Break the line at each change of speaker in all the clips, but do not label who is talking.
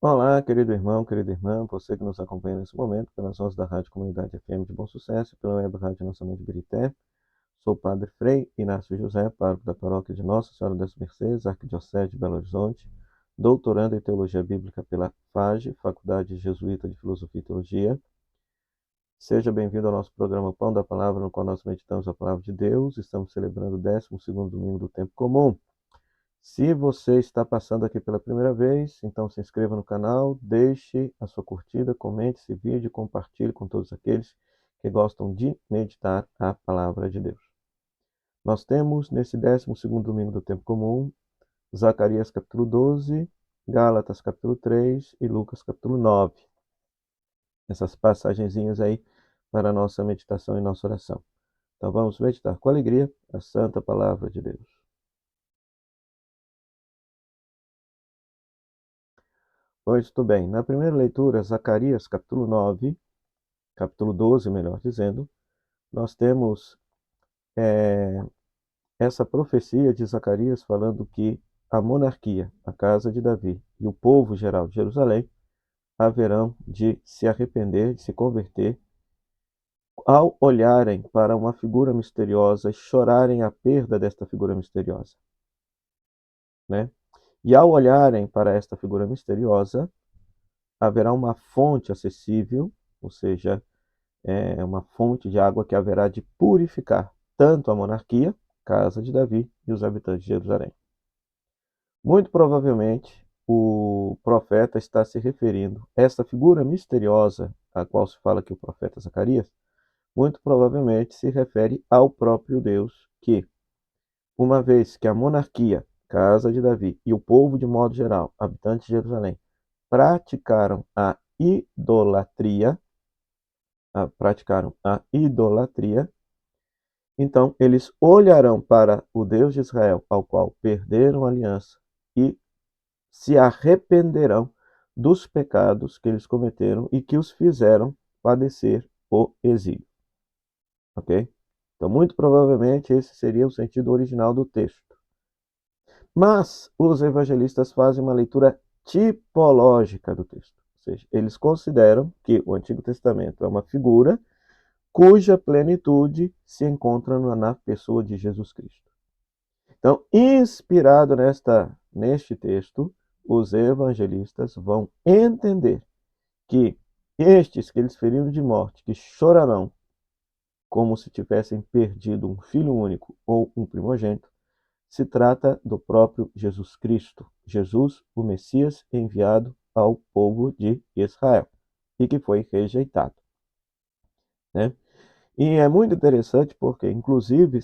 Olá, querido irmão, querida irmã, você que nos acompanha nesse momento, pelas ondas da Rádio Comunidade FM de Bom Sucesso, pela web Rádio Nossa Mãe de Birité. Sou o Padre Frei Inácio José, pároco da paróquia de Nossa Senhora das Mercês, Arquidiocese de Belo Horizonte, doutorando em Teologia Bíblica pela FAGE, Faculdade Jesuíta de Filosofia e Teologia. Seja bem-vindo ao nosso programa Pão da Palavra, no qual nós meditamos a Palavra de Deus. Estamos celebrando o 12º domingo do tempo comum. Se você está passando aqui pela primeira vez, então se inscreva no canal, deixe a sua curtida, comente esse vídeo e compartilhe com todos aqueles que gostam de meditar a palavra de Deus. Nós temos nesse 12º domingo do tempo comum, Zacarias capítulo 12, Gálatas capítulo 3 e Lucas capítulo 9. Essas passagenzinhas aí para a nossa meditação e nossa oração. Então vamos meditar com alegria a santa palavra de Deus. Pois tudo bem. Na primeira leitura, Zacarias capítulo 9, capítulo 12, melhor dizendo, nós temos essa profecia de Zacarias falando que a monarquia, a casa de Davi e o povo geral de Jerusalém haverão de se arrepender, de se converter, ao olharem para uma figura misteriosa e chorarem a perda desta figura misteriosa, né? E ao olharem para esta figura misteriosa, haverá uma fonte acessível, ou seja, uma fonte de água que haverá de purificar tanto a monarquia, casa de Davi, e os habitantes de Jerusalém. Muito provavelmente, o profeta está se referindo a esta figura misteriosa, a qual se fala que o profeta Zacarias, muito provavelmente se refere ao próprio Deus, que, uma vez que a monarquia, casa de Davi, e o povo de modo geral, habitantes de Jerusalém, praticaram a idolatria, então eles olharão para o Deus de Israel, ao qual perderam a aliança, e se arrependerão dos pecados que eles cometeram e que os fizeram padecer o exílio. Ok? Então, muito provavelmente, esse seria o sentido original do texto. Mas os evangelistas fazem uma leitura tipológica do texto. Ou seja, eles consideram que o Antigo Testamento é uma figura cuja plenitude se encontra na pessoa de Jesus Cristo. Então, inspirado neste texto, os evangelistas vão entender que estes que eles feriram de morte, que chorarão como se tivessem perdido um filho único ou um primogênito, se trata do próprio Jesus Cristo, Jesus, o Messias enviado ao povo de Israel e que foi rejeitado, né? E é muito interessante porque, inclusive,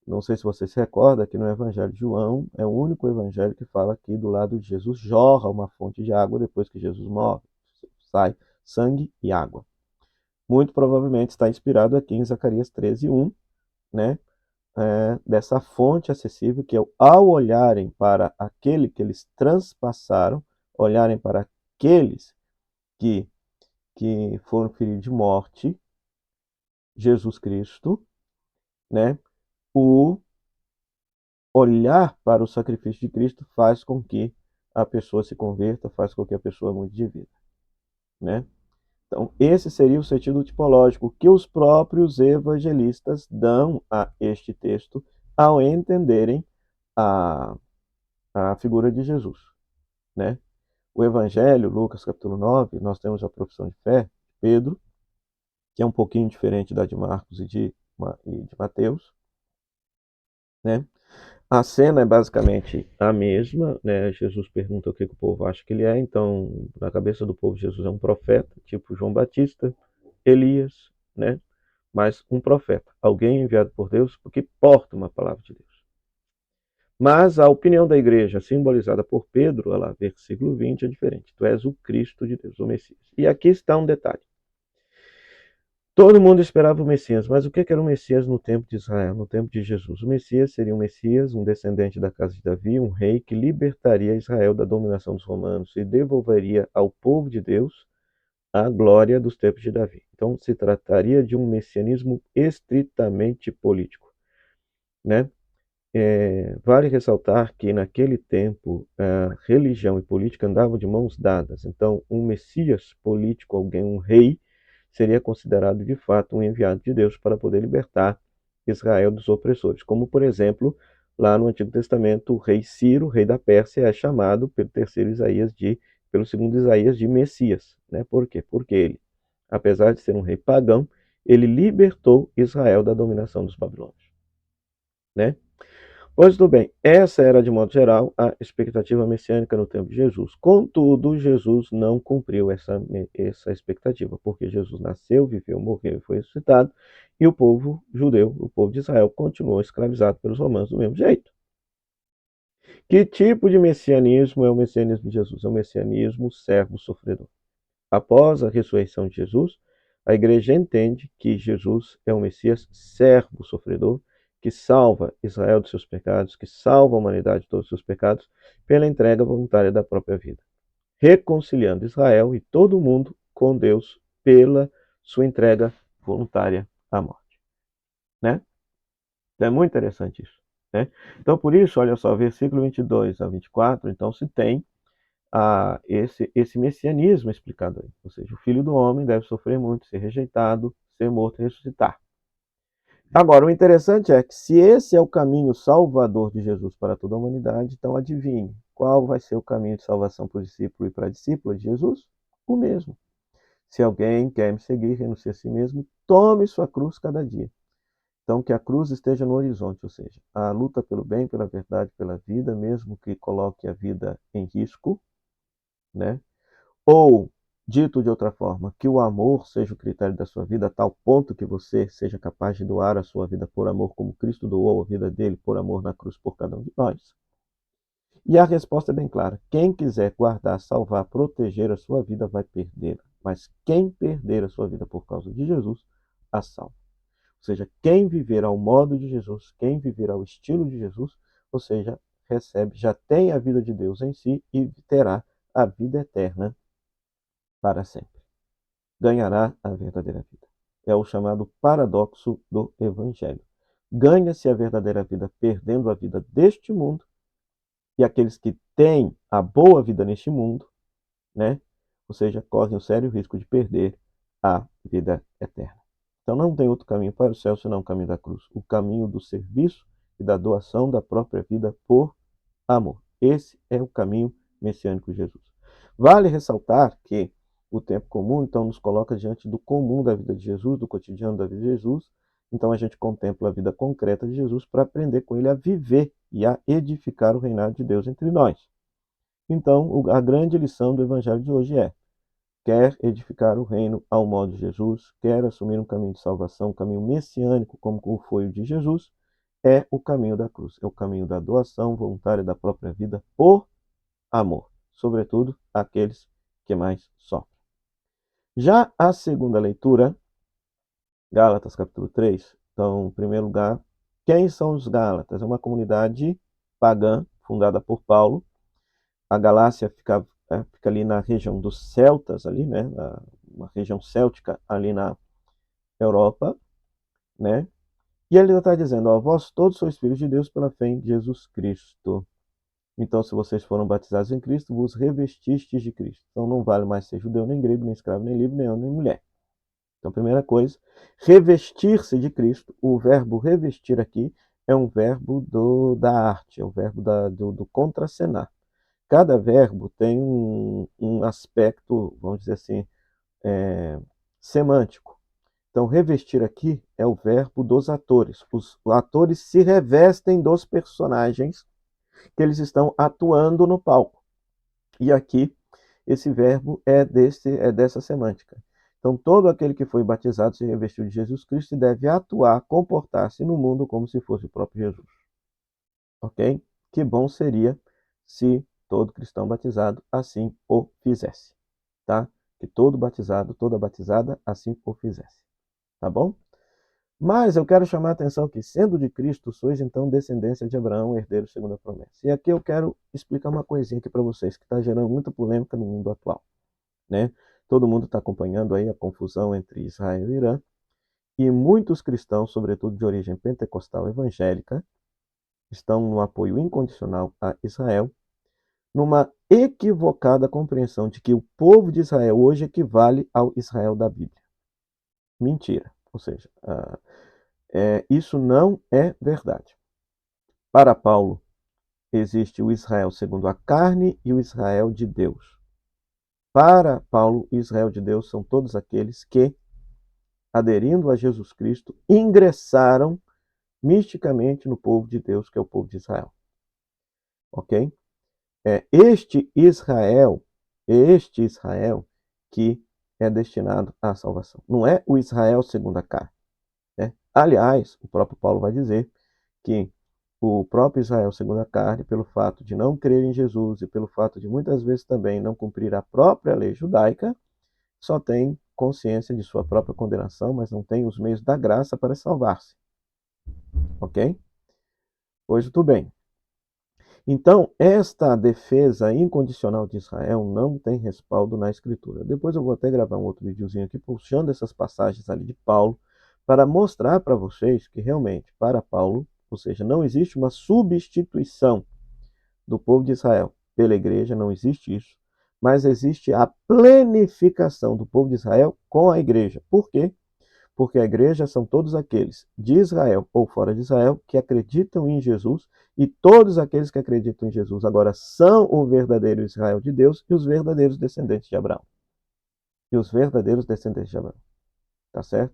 não sei se você se recorda que no Evangelho de João é o único evangelho que fala que do lado de Jesus jorra uma fonte de água depois que Jesus morre, sai sangue e água. Muito provavelmente está inspirado aqui em Zacarias 13:1, né? Dessa fonte acessível que ao olharem para aquele que eles transpassaram, olharem para aqueles que, que foram feridos de morte, Jesus Cristo, né? O olhar para o sacrifício de Cristo faz com que a pessoa se converta, faz com que a pessoa mude de vida, né? Então, esse seria o sentido tipológico que os próprios evangelistas dão a este texto ao entenderem a, a figura de Jesus, né? O Evangelho, Lucas capítulo 9, nós temos a profissão de fé de Pedro, que é um pouquinho diferente da de Marcos e de Mateus, né? A cena é basicamente a mesma, né? Jesus pergunta o que o povo acha que ele é, então, na cabeça do povo, Jesus é um profeta, tipo João Batista, Elias, né? Mas um profeta, alguém enviado por Deus, porque porta uma palavra de Deus. Mas a opinião da igreja, simbolizada por Pedro, lá, versículo 20, é diferente. Tu és o Cristo de Deus, o Messias. E aqui está um detalhe. Todo mundo esperava o Messias, mas o que era o Messias no tempo de Israel, no tempo de Jesus? O Messias seria um Messias, um descendente da casa de Davi, um rei que libertaria Israel da dominação dos romanos e devolveria ao povo de Deus a glória dos tempos de Davi. Então, se trataria de um messianismo estritamente político, né? vale ressaltar que naquele tempo religião e política andavam de mãos dadas. Então, um Messias político, alguém, um rei, seria considerado de fato um enviado de Deus para poder libertar Israel dos opressores. Como, por exemplo, lá no Antigo Testamento, o rei Ciro, rei da Pérsia, é chamado pelo segundo Isaías de Messias. Né? Por quê? Porque ele, apesar de ser um rei pagão, ele libertou Israel da dominação dos babilônios. Né? Pois tudo bem, essa era, de modo geral, a expectativa messiânica no tempo de Jesus. Contudo, Jesus não cumpriu essa expectativa, porque Jesus nasceu, viveu, morreu e foi ressuscitado, e o povo judeu, o povo de Israel, continuou escravizado pelos romanos do mesmo jeito. Que tipo de messianismo é o messianismo de Jesus? É o messianismo servo-sofredor. Após a ressurreição de Jesus, a igreja entende que Jesus é um Messias servo-sofredor, que salva Israel dos seus pecados, que salva a humanidade de todos os seus pecados, pela entrega voluntária da própria vida, reconciliando Israel e todo o mundo com Deus pela sua entrega voluntária à morte. Né? Então, é muito interessante isso. Né? Então, por isso, olha só, versículo 22 a 24, então se tem esse messianismo explicado aí. Ou seja, o Filho do Homem deve sofrer muito, ser rejeitado, ser morto e ressuscitar. Agora, o interessante é que se esse é o caminho salvador de Jesus para toda a humanidade, então adivinhe, qual vai ser o caminho de salvação para o discípulo e para a discípula de Jesus? O mesmo. Se alguém quer me seguir, renuncie a si mesmo, tome sua cruz cada dia. Então, que a cruz esteja no horizonte, ou seja, a luta pelo bem, pela verdade, pela vida, mesmo que coloque a vida em risco, né? Ou, dito de outra forma, que o amor seja o critério da sua vida, a tal ponto que você seja capaz de doar a sua vida por amor, como Cristo doou a vida dele por amor na cruz por cada um de nós. E a resposta é bem clara: quem quiser guardar, salvar, proteger a sua vida vai perdê-la. Mas quem perder a sua vida por causa de Jesus, a salva. Ou seja, quem viver ao modo de Jesus, quem viver ao estilo de Jesus, ou seja, recebe, já tem a vida de Deus em si e terá a vida eterna para sempre. Ganhará a verdadeira vida. É o chamado paradoxo do Evangelho. Ganha-se a verdadeira vida perdendo a vida deste mundo, e aqueles que têm a boa vida neste mundo, né? Ou seja, correm o sério risco de perder a vida eterna. Então não tem outro caminho para o céu senão o caminho da cruz, o caminho do serviço e da doação da própria vida por amor. Esse é o caminho messiânico de Jesus. Vale ressaltar que o tempo comum, então, nos coloca diante do comum da vida de Jesus, do cotidiano da vida de Jesus. Então, a gente contempla a vida concreta de Jesus para aprender com ele a viver e a edificar o reinado de Deus entre nós. Então, a grande lição do evangelho de hoje é: quer edificar o reino ao modo de Jesus, quer assumir um caminho de salvação, um caminho messiânico como foi o de Jesus, é o caminho da cruz, é o caminho da doação voluntária da própria vida por amor, sobretudo aqueles que mais sofrem. Já a segunda leitura, Gálatas capítulo 3, então, em primeiro lugar, quem são os Gálatas? É uma comunidade pagã, fundada por Paulo. A Galácia fica ali na região dos celtas, ali, né? Uma região céltica ali na Europa, né? E ele está dizendo, ó, vós todos sois filhos de Deus pela fé em Jesus Cristo. Então, se vocês foram batizados em Cristo, vos revestistes de Cristo. Então, não vale mais ser judeu, nem grego, nem escravo, nem livre, nem homem, nem mulher. Então, primeira coisa, revestir-se de Cristo. O verbo revestir aqui é um verbo da arte, é o verbo do contracenar. Cada verbo tem um aspecto, vamos dizer assim, semântico. Então, revestir aqui é o verbo dos atores. Os atores se revestem dos personagens que eles estão atuando no palco. E aqui, esse verbo é dessa semântica. Então, todo aquele que foi batizado se revestiu de Jesus Cristo e deve atuar, comportar-se no mundo como se fosse o próprio Jesus. Ok? Que bom seria se todo cristão batizado assim o fizesse. Tá? Que todo batizado, toda batizada assim o fizesse. Tá bom? Mas eu quero chamar a atenção que, sendo de Cristo, sois então descendência de Abraão, herdeiro segundo a promessa. E aqui eu quero explicar uma coisinha aqui para vocês, que está gerando muita polêmica no mundo atual. Né? Todo mundo está acompanhando aí a confusão entre Israel e Irã, e muitos cristãos, sobretudo de origem pentecostal evangélica, estão no apoio incondicional a Israel, numa equivocada compreensão de que o povo de Israel hoje equivale ao Israel da Bíblia. Mentira. Ou seja, isso não é verdade. Para Paulo, existe o Israel segundo a carne e o Israel de Deus. Para Paulo, o Israel de Deus são todos aqueles que, aderindo a Jesus Cristo, ingressaram misticamente no povo de Deus, que é o povo de Israel. Ok? Este Israel que é destinado à salvação. Não é o Israel segundo a carne. Né? Aliás, o próprio Paulo vai dizer que o próprio Israel segundo a carne, pelo fato de não crer em Jesus e pelo fato de muitas vezes também não cumprir a própria lei judaica, só tem consciência de sua própria condenação, mas não tem os meios da graça para salvar-se. Ok? Pois tudo bem. Então, esta defesa incondicional de Israel não tem respaldo na Escritura. Depois eu vou até gravar um outro videozinho aqui, puxando essas passagens ali de Paulo, para mostrar para vocês que realmente, para Paulo, ou seja, não existe uma substituição do povo de Israel pela igreja, não existe isso, mas existe a plenificação do povo de Israel com a igreja. Por quê? Porque a igreja são todos aqueles de Israel ou fora de Israel que acreditam em Jesus, e todos aqueles que acreditam em Jesus agora são o verdadeiro Israel de Deus e os verdadeiros descendentes de Abraão. E os verdadeiros descendentes de Abraão. Tá certo?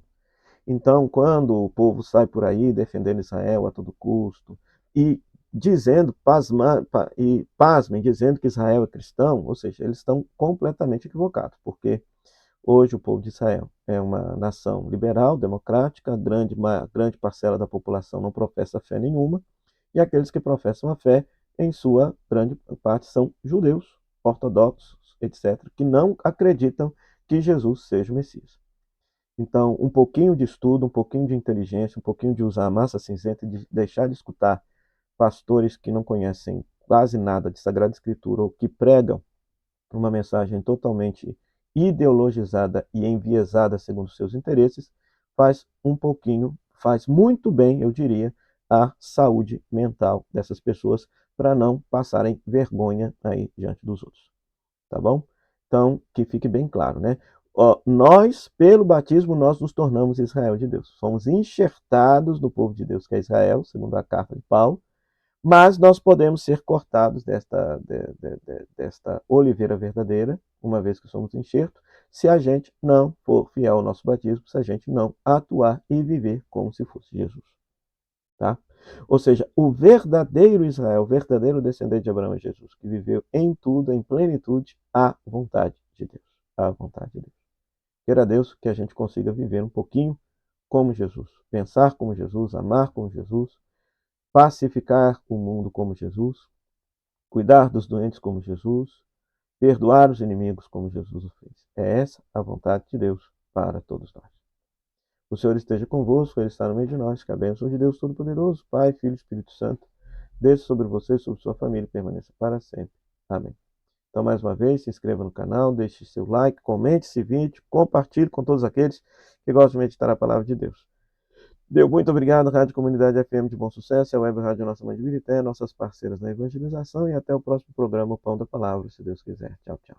Então, quando o povo sai por aí defendendo Israel a todo custo e dizendo, pasmem, dizendo que Israel é cristão, ou seja, eles estão completamente equivocados, porque hoje o povo de Israel é uma nação liberal, democrática, uma grande parcela da população não professa fé nenhuma, e aqueles que professam a fé, em sua grande parte, são judeus, ortodoxos, etc., que não acreditam que Jesus seja o Messias. Então, um pouquinho de estudo, um pouquinho de inteligência, um pouquinho de usar a massa cinzenta e de deixar de escutar pastores que não conhecem quase nada de Sagrada Escritura ou que pregam uma mensagem totalmente ideologizada e enviesada segundo seus interesses, faz muito bem, eu diria, à saúde mental dessas pessoas para não passarem vergonha aí diante dos outros. Tá bom? Então, que fique bem claro, né? Nós, pelo batismo, nós nos tornamos Israel de Deus. Somos enxertados do povo de Deus, que é Israel, segundo a carta de Paulo, mas nós podemos ser cortados desta oliveira verdadeira, uma vez que somos enxerto, se a gente não for fiel ao nosso batismo, se a gente não atuar e viver como se fosse Jesus. Tá? Ou seja, o verdadeiro Israel, o verdadeiro descendente de Abraão é Jesus, que viveu em tudo, em plenitude, à vontade de Deus. À vontade de Deus. Queira Deus que a gente consiga viver um pouquinho como Jesus, pensar como Jesus, amar como Jesus, pacificar o mundo como Jesus, cuidar dos doentes como Jesus, perdoar os inimigos como Jesus o fez. É essa a vontade de Deus para todos nós. O Senhor esteja convosco, Ele está no meio de nós, que a bênção de Deus Todo-Poderoso, Pai, Filho e Espírito Santo, desça sobre você e sobre sua família e permaneça para sempre. Amém. Então, mais uma vez, se inscreva no canal, deixe seu like, comente esse vídeo, compartilhe com todos aqueles que gostam de meditar a palavra de Deus. Deu muito obrigado, Rádio Comunidade FM de Bom Sucesso, a Web Rádio Nossa Mãe de Birité, nossas parceiras na evangelização, e até o próximo programa, o Pão da Palavra, se Deus quiser. Tchau, tchau.